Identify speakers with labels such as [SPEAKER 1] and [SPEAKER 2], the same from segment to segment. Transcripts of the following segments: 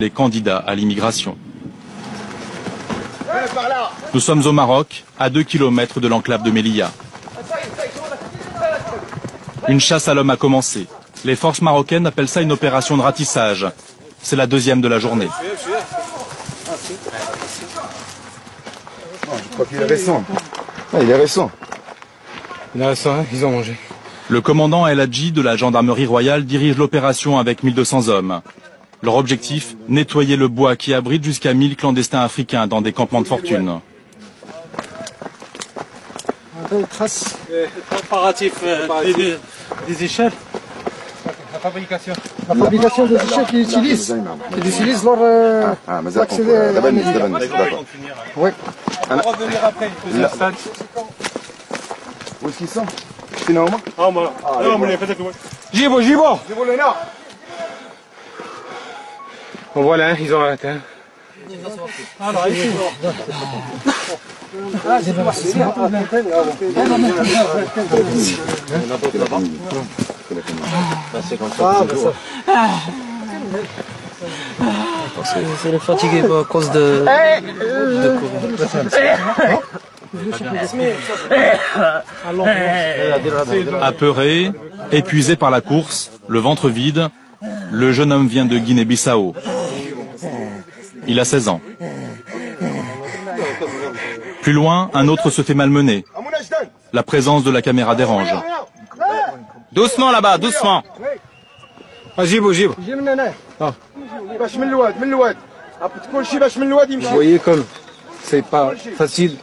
[SPEAKER 1] les candidats à l'immigration. Nous sommes au Maroc, à 2 km de l'enclave de Melilla. Une chasse à l'homme a commencé. Les forces marocaines appellent ça une opération de ratissage. C'est la deuxième de la journée.
[SPEAKER 2] Je crois qu'il est récent. Ah, il est récent.
[SPEAKER 3] Il est récent, hein, ils ont mangé.
[SPEAKER 1] Le commandant El Hadji de la gendarmerie royale dirige l'opération avec 1200 hommes. Leur objectif, nettoyer le bois qui abrite jusqu'à 1000 clandestins africains dans des campements de fortune.
[SPEAKER 4] Trace comparatif des échelles.
[SPEAKER 3] La fabrication.
[SPEAKER 4] La fabrication des échelles qu'ils utilisent leur accéder à la
[SPEAKER 2] D'accord.
[SPEAKER 4] Oui.
[SPEAKER 3] On va revenir après.
[SPEAKER 2] Où est-ce qu'ils sont? C'est normal.
[SPEAKER 3] Ah, voilà. Jibo, Jibo. Bon, voilà, ils ont arrêté.
[SPEAKER 4] Alors, ici.
[SPEAKER 5] C'est le fatigué à cause de
[SPEAKER 1] Apeuré, épuisé par la course, le ventre vide, le jeune homme vient de Guinée-Bissau. Il a 16 ans. Plus loin, un autre se fait malmener. La présence de la caméra dérange.
[SPEAKER 3] Doucement là-bas, doucement. Ah, Jibo, Jibo. Vous voyez comme c'est pas facile,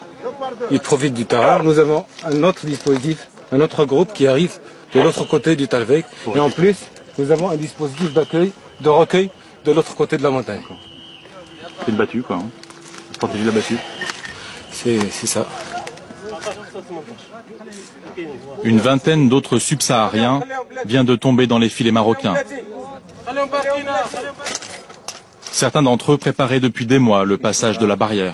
[SPEAKER 3] ils profitent du terrain. Nous avons un autre dispositif, un autre groupe qui arrive de l'autre côté du Talvek. Et en plus, nous avons un dispositif d'accueil, de recueil de l'autre côté de la montagne.
[SPEAKER 1] C'est une battue, quoi. Stratégie de la battue.
[SPEAKER 3] C'est ça.
[SPEAKER 1] Une vingtaine d'autres subsahariens vient de tomber dans les filets marocains. Certains d'entre eux préparaient depuis des mois le passage de la barrière.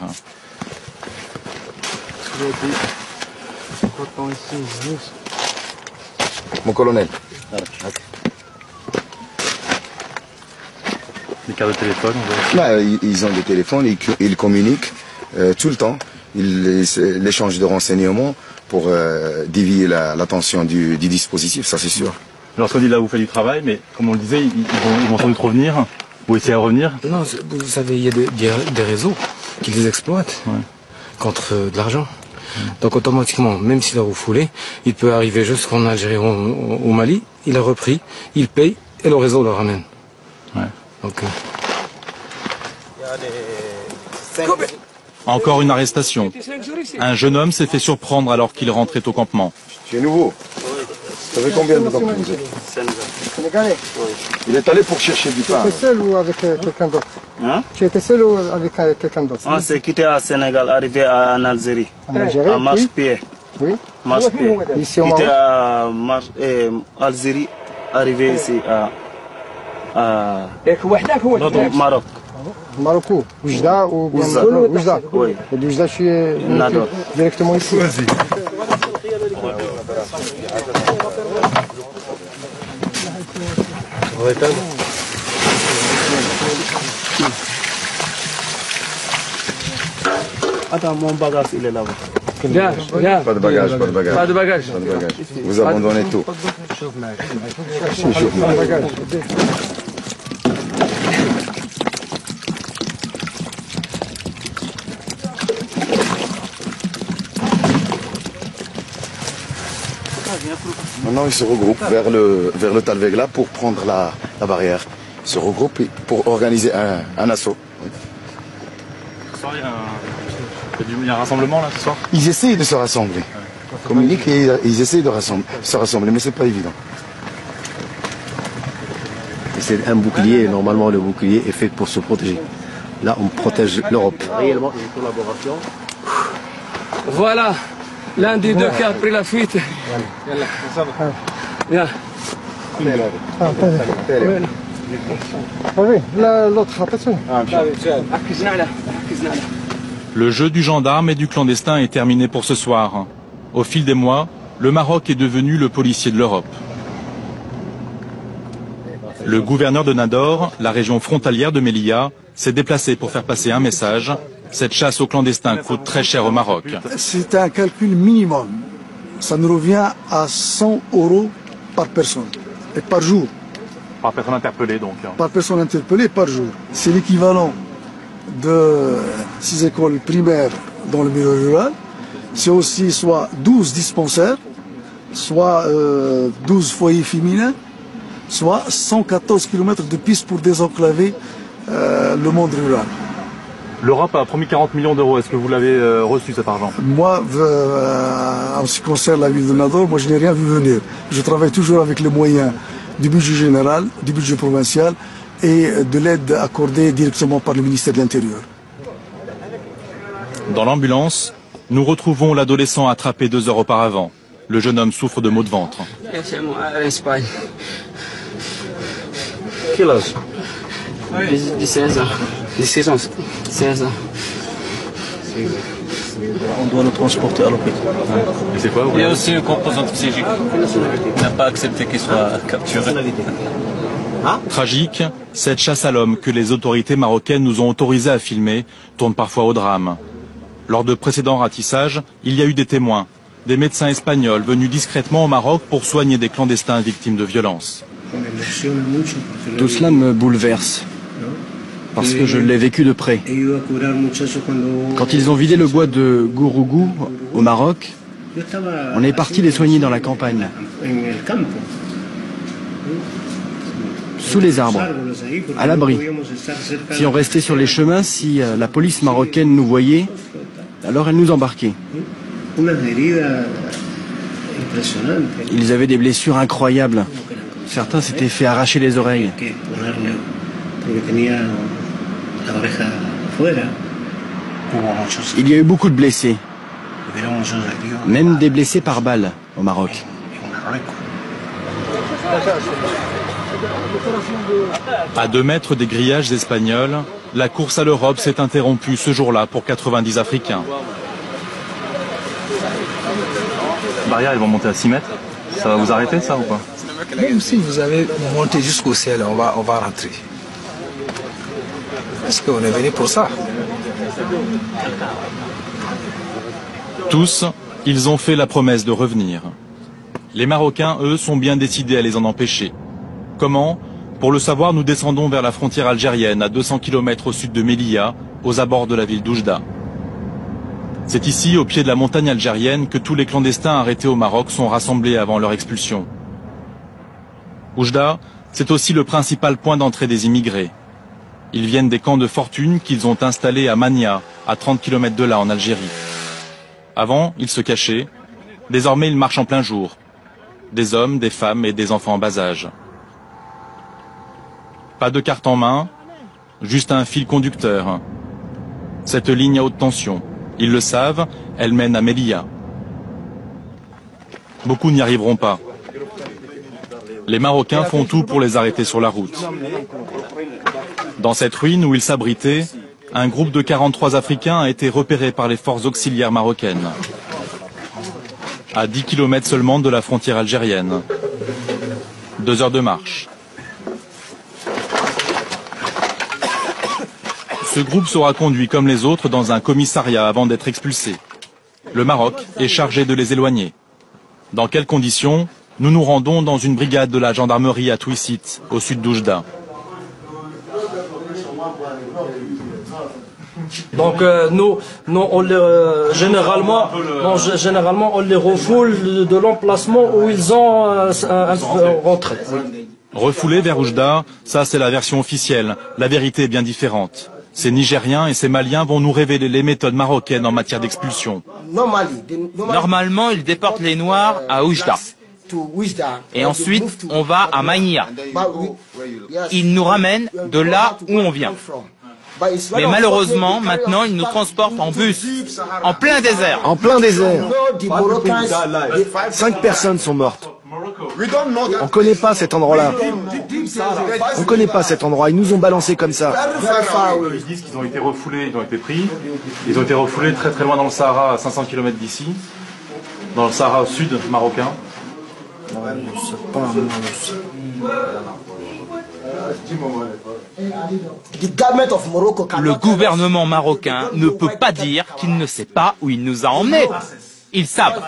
[SPEAKER 2] Mon colonel.
[SPEAKER 1] Les cartes de téléphone,
[SPEAKER 2] Là, ils ont des téléphones, ils communiquent tout le temps. L'échange de renseignements pour dévier l'attention du dispositif, ça c'est sûr.
[SPEAKER 1] Lorsqu'on dit là, vous faites du travail, mais comme on le disait, ils vont sans doute revenir, ou essayer de revenir.
[SPEAKER 3] Non, vous savez, il y a des réseaux qui les exploitent contre de l'argent. Donc automatiquement, même s'il a refoulé, il peut arriver jusqu'en Algérie ou au Mali, il a repris, il paye et le réseau le ramène.
[SPEAKER 1] Ouais.
[SPEAKER 3] Donc,
[SPEAKER 1] Encore une arrestation. Un jeune homme s'est fait surprendre alors qu'il rentrait au campement.
[SPEAKER 2] Tu es nouveau? Ça fait combien de temps que vous êtes?
[SPEAKER 4] Sénégalais.
[SPEAKER 2] Il est allé pour chercher du pain.
[SPEAKER 4] Tu étais seul ou avec quelqu'un d'autre?
[SPEAKER 6] Hein?
[SPEAKER 4] Tu étais seul ou avec quelqu'un d'autre?
[SPEAKER 6] On s'est quitté à Sénégal, arrivé en Algérie.
[SPEAKER 4] En Algérie?
[SPEAKER 6] À marche-pied.
[SPEAKER 4] Oui.
[SPEAKER 6] Marche-pied.
[SPEAKER 4] Ici au
[SPEAKER 6] Quitté
[SPEAKER 4] Maroc?
[SPEAKER 6] à Algérie, arrivé ici à Maroc.
[SPEAKER 4] Maroc, Oujda ou bien Oujda?
[SPEAKER 6] Oui.
[SPEAKER 4] Et d'Oujda, je suis
[SPEAKER 6] Nador.
[SPEAKER 4] directement ici.
[SPEAKER 6] Attends, mon bagage, il est là-bas.
[SPEAKER 2] Pas de bagage, pas de bagage.
[SPEAKER 3] pas de bagages.
[SPEAKER 2] Pas de bagage. Vous abandonnez tout. Maintenant, ils se regroupent vers le Talvegla pour prendre la barrière. Ils se regroupent pour organiser un assaut.
[SPEAKER 1] Il y a un rassemblement là ce soir?
[SPEAKER 2] Ils essayent de se rassembler. Ils communiquent et ils essayent de se rassembler, mais c'est pas évident.
[SPEAKER 7] C'est un bouclier, normalement le bouclier est fait pour se protéger. Là, on protège l'Europe. Réellement, une collaboration.
[SPEAKER 3] Voilà, l'un des deux qui a pris la fuite. Viens.
[SPEAKER 4] Oui, l'autre, attention.
[SPEAKER 1] Le jeu du gendarme et du clandestin est terminé pour ce soir. Au fil des mois, le Maroc est devenu le policier de l'Europe. Le gouverneur de Nador, la région frontalière de Melilla, s'est déplacé pour faire passer un message. Cette chasse aux clandestins coûte très cher au Maroc.
[SPEAKER 4] C'est un calcul minimum. Ça nous revient à 100 € par personne et par jour.
[SPEAKER 1] Par personne interpellée donc.
[SPEAKER 4] Par personne interpellée par jour. C'est l'équivalent de 6 écoles primaires dans le milieu rural. C'est aussi soit 12 dispensaires, soit 12 foyers féminins, soit 114 km de pistes pour désenclaver le monde rural.
[SPEAKER 1] L'Europe a promis 40 millions d'euros. Est-ce que vous l'avez reçu cet argent?
[SPEAKER 4] Moi, en ce qui concerne la ville de Nador, moi je n'ai rien vu venir. Je travaille toujours avec les moyens du budget général, du budget provincial et de l'aide accordée directement par le ministère de l'Intérieur.
[SPEAKER 1] Dans l'ambulance, nous retrouvons l'adolescent attrapé 2 heures auparavant. Le jeune homme souffre de maux de ventre.
[SPEAKER 6] Quel âge?
[SPEAKER 5] 16 ans. 16 ans. 16 ans.
[SPEAKER 6] On doit le transporter à l'hôpital.
[SPEAKER 1] Et c'est quoi?
[SPEAKER 8] Il y a aussi une composante psychique. Il n'a pas accepté qu'il soit capturé.
[SPEAKER 1] Tragique, cette chasse à l'homme que les autorités marocaines nous ont autorisé à filmer tourne parfois au drame. Lors de précédents ratissages, il y a eu des témoins, des médecins espagnols venus discrètement au Maroc pour soigner des clandestins victimes de violences.
[SPEAKER 7] Tout cela me bouleverse, parce que je l'ai vécu de près. Quand ils ont vidé le bois de Gourougou au Maroc, on est parti les soigner dans la campagne, sous les arbres, à l'abri. Si on restait sur les chemins, si la police marocaine nous voyait, alors elle nous embarquait. Ils avaient des blessures incroyables. Certains s'étaient fait arracher les oreilles. Il y a eu beaucoup de blessés, même des blessés par balle au Maroc.
[SPEAKER 1] À 2 mètres des grillages espagnols, la course à l'Europe s'est interrompue ce jour-là pour 90 Africains. Barrière, ils vont monter à 6 mètres. Ça va vous arrêter, ça, ou pas?
[SPEAKER 9] Même si vous avez monté jusqu'au ciel, on va rentrer. Parce qu'on est venu pour ça.
[SPEAKER 1] Tous, ils ont fait la promesse de revenir. Les Marocains, eux, sont bien décidés à les en empêcher. Comment? Pour le savoir, nous descendons vers la frontière algérienne, à 200 km au sud de Melilla, aux abords de la ville d'Oujda. C'est ici, au pied de la montagne algérienne, que tous les clandestins arrêtés au Maroc sont rassemblés avant leur expulsion. Oujda, c'est aussi le principal point d'entrée des immigrés. Ils viennent des camps de fortune qu'ils ont installés à Mania, à 30 km de là, en Algérie. Avant, ils se cachaient. Désormais, ils marchent en plein jour. Des hommes, des femmes et des enfants en bas âge. Pas de carte en main, juste un fil conducteur. Cette ligne à haute tension, ils le savent, elle mène à Melilla. Beaucoup n'y arriveront pas. Les Marocains font tout pour les arrêter sur la route. Dans cette ruine où ils s'abritaient, un groupe de 43 Africains a été repéré par les forces auxiliaires marocaines. À 10 km seulement de la frontière algérienne. 2 heures de marche. Ce groupe sera conduit comme les autres dans un commissariat avant d'être expulsé. Le Maroc est chargé de les éloigner. Dans quelles conditions? Nous nous rendons dans une brigade de la gendarmerie à Touissit, au sud d'Oujda.
[SPEAKER 6] Donc généralement on les refoule de l'emplacement où ils ont rentré.
[SPEAKER 1] Refoulés vers Oujda, ça c'est la version officielle. La vérité est bien différente. Ces Nigériens et ces Maliens vont nous révéler les méthodes marocaines en matière d'expulsion.
[SPEAKER 10] Normalement, ils déportent les Noirs à Oujda. Et ensuite, on va à Mania. Ils nous ramènent de là où on vient. Mais malheureusement, maintenant, ils nous transportent en bus, en plein désert.
[SPEAKER 7] En plein désert. 5 personnes sont mortes. On ne connaît pas cet endroit-là. On ne connaît pas cet endroit. Ils nous ont balancés comme ça.
[SPEAKER 1] Ils disent qu'ils ont été refoulés, ils ont été pris. Ils ont été refoulés très très loin dans le Sahara, à 500 km d'ici. Dans le Sahara au sud marocain.
[SPEAKER 10] Le gouvernement marocain ne peut pas dire qu'il ne sait pas où il nous a emmenés. Ils savent.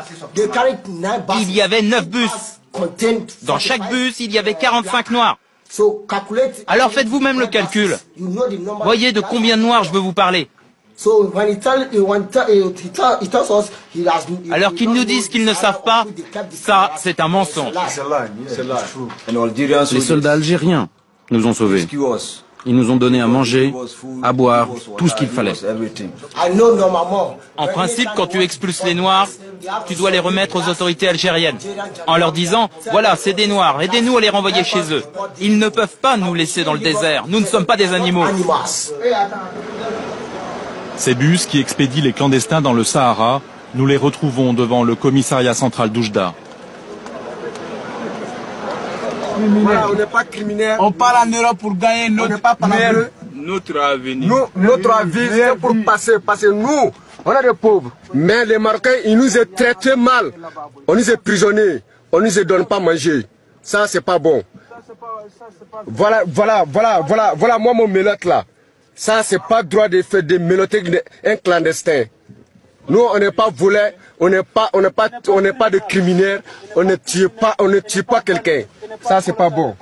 [SPEAKER 10] Il y avait 9 bus. Dans chaque bus, il y avait 45 noirs. Alors faites vous-même le calcul. Voyez de combien de noirs je veux vous parler. Alors qu'ils nous disent qu'ils ne savent pas, ça c'est un mensonge.
[SPEAKER 7] Les soldats algériens nous ont sauvés. Ils nous ont donné à manger, à boire, tout ce qu'il fallait.
[SPEAKER 10] En principe, quand tu expulses les Noirs, tu dois les remettre aux autorités algériennes, en leur disant, voilà, c'est des Noirs, aidez-nous à les renvoyer chez eux. Ils ne peuvent pas nous laisser dans le désert, nous ne sommes pas des animaux.
[SPEAKER 1] Ces bus qui expédient les clandestins dans le Sahara, nous les retrouvons devant le commissariat central d'Oujda.
[SPEAKER 11] Voilà, on n'est pas criminel. On part en Europe pour gagner notre avenir. Notre avenir, c'est pour passer. Parce que nous, on est des pauvres. Mais les Marocains, ils nous ont traités mal. On nous est prisonniers. On ne nous donne pas à manger. Ça, c'est pas bon. Voilà, moi, mon mélote là. Ça, c'est pas droit de faire des mélotés un clandestin. Nous, on n'est pas volés, on n'est pas de criminels, on ne tue pas quelqu'un. Ça, c'est pas bon.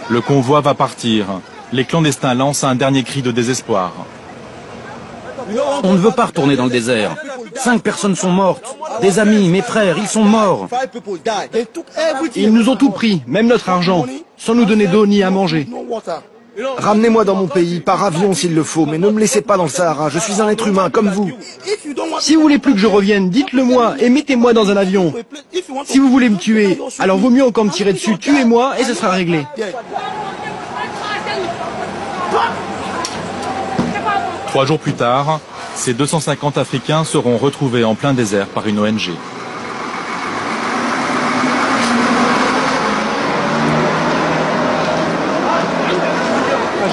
[SPEAKER 1] Le convoi va partir. Les clandestins lancent un dernier cri de désespoir.
[SPEAKER 7] On ne veut pas retourner dans le désert. 5 personnes sont mortes. Des amis, mes frères, ils sont morts. Ils nous ont tout pris, même notre argent, sans nous donner d'eau ni à manger.
[SPEAKER 9] Ramenez-moi dans mon pays, par avion s'il le faut, mais ne me laissez pas dans le Sahara, je suis un être humain comme vous.
[SPEAKER 7] Si vous voulez plus que je revienne, dites-le moi et mettez-moi dans un avion. Si vous voulez me tuer, alors vaut mieux encore me tirer dessus, tuez-moi et ce sera réglé.
[SPEAKER 1] Trois jours plus tard, ces 250 Africains seront retrouvés en plein désert par une ONG.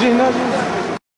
[SPEAKER 3] J'ai une